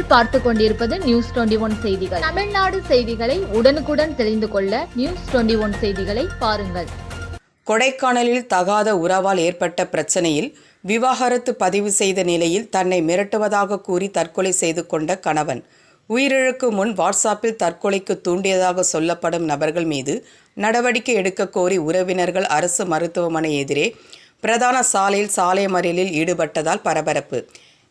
நீங்கள் பார்த்து கொண்டிருப்பது நியூஸ் 21 செய்திகள். தமிழ்நாடு செய்திகளை உடனுக்குடன் தெரிந்து கொள்ள நியூஸ் 21 செய்திகளை பாருங்கள். கொடைக்கானலில் தகாத உறவால் ஏற்பட்ட பிரச்சனையில் விவாகரத்து பதிவு செய்த நிலையில் தன்னை மிரட்டுவதாக கூறி தற்கொலை செய்து கொண்ட கணவன். உயிரிழக்கு முன் வாட்ஸ்அப்பில் தற்கொலைக்கு தூண்டியதாக சொல்லப்படும் நபர்கள் மீது நடவடிக்கை எடுக்க கோரி உறவினர்கள் அரசு மருத்துவமனை எதிரே பிரதான சாலையில் சாலை மறியலில் ஈடுபட்டதால் பரபரப்பு.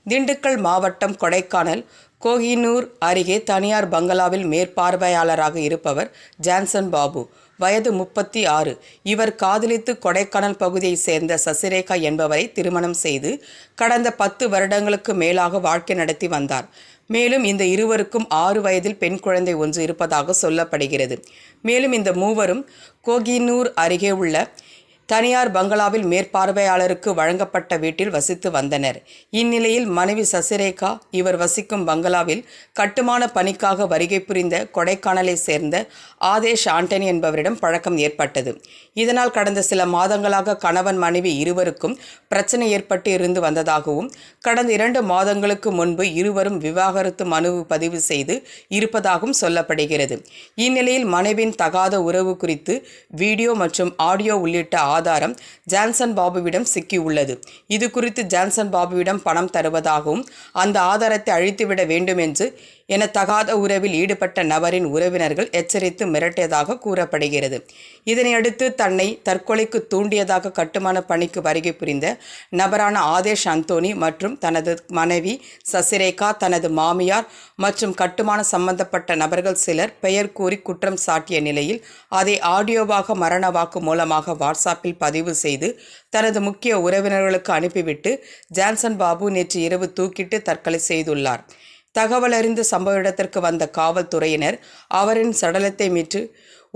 திண்டுக்கல் மாவட்டம் கொடைக்கானல் கோகினூர் அருகே தனியார் பங்களாவில் மேற்பார்வையாளராக இருப்பவர் ஜான்சன் பாபு. வயது 36. இவர் காதலித்து கொடைக்கானல் பகுதியைச் சேர்ந்த சசிரேகா என்பவரை திருமணம் செய்து கடந்த 10 வருடங்களுக்கு மேலாக வாழ்க்கை நடத்தி வந்தார். மேலும் இந்த இருவருக்கும் 6 வயதில் பெண் குழந்தை ஒன்று இருப்பதாக சொல்லப்படுகிறது. மேலும் இந்த மூவரும் கோகினூர் அருகே உள்ள தனியார் பங்களாவில் மேற்பார்வையாளருக்கு வழங்கப்பட்ட வீட்டில் வசித்து வந்தனர். இந்நிலையில் மனைவி சசிரேகா இவர் வசிக்கும் பங்களாவில் கட்டுமான பணிக்காக வருகை புரிந்த கொடைக்கானலை சேர்ந்த ஆதேஷ் ஆண்டனி என்பவரிடம் பழக்கம் ஏற்பட்டது. இதனால் கடந்த சில மாதங்களாக கணவன் மனைவி இருவருக்கும் பிரச்சனை ஏற்பட்டு இருந்து வந்ததாகவும் கடந்த 2 மாதங்களுக்கு முன்பு இருவரும் விவாகரத்து மனு பதிவு செய்து இருப்பதாகவும் சொல்லப்படுகிறது. இந்நிலையில் மனைவியின் தகாத உறவு குறித்து வீடியோ மற்றும் ஆடியோ உள்ளிட்ட ஆதாரம் ஜான்சன் பாபுவிடம் சிக்கியுள்ளது. இது குறித்து ஜான்சன் பாபுவிடம் பணம் தருவதாகவும் அந்த ஆதாரத்தை அழித்துவிட வேண்டும் என தகாத உறவில் ஈடுபட்ட நபரின் உறவினர்கள் எச்சரித்து மிரட்டியதாக கூறப்படுகிறது. இதனையடுத்து தன்னை தற்கொலைக்கு தூண்டியதாக கட்டுமான பணிக்கு வருகை புரிந்த நபரான ஆதேஷ் அந்தோனி மற்றும் தனது மனைவி சசிரேகா, தனது மாமியார் மற்றும் கட்டுமான சம்பந்தப்பட்ட நபர்கள் சிலர் பெயர் கூறி குற்றம் சாட்டிய நிலையில் அதை ஆடியோவாக மரண வாக்கு மூலமாக வாட்ஸ்அப்பில் பதிவு செய்து தனது முக்கிய உறவினர்களுக்கு அனுப்பிவிட்டு ஜான்சன் பாபு நேற்று இரவு தூக்கிட்டு தற்கொலை செய்துள்ளார். தகவல் அறிந்து சம்பவ இடத்திற்கு வந்த காவல்துறையினர் அவரின் சடலத்தை மீட்டு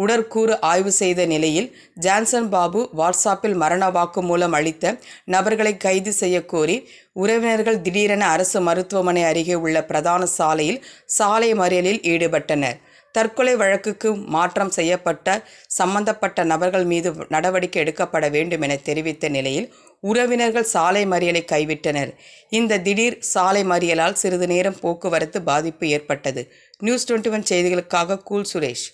உடற்கூறு ஆய்வு செய்த நிலையில் ஜான்சன் பாபு வாட்ஸ்அப்பில் மரண வாக்கு மூலம் அளித்த நபர்களை கைது செய்ய கோரி உறவினர்கள் திடீரென அரசு மருத்துவமனை அருகே உள்ள பிரதான சாலையில் சாலை மறியலில் ஈடுபட்டனர். தற்கொலை வழக்குக்கு மாற்றம் செய்யப்பட்ட சம்பந்தப்பட்ட நபர்கள் மீது நடவடிக்கை எடுக்கப்பட வேண்டும் என தெரிவித்த நிலையில் உறவினர்கள் சாலை மறியலை கைவிட்டனர். இந்த திடீர் சாலை மறியலால் சிறிது நேரம் போக்குவரத்து பாதிப்பு ஏற்பட்டது. நியூஸ் 21 செய்திகளுக்காக கூல் சுரேஷ்.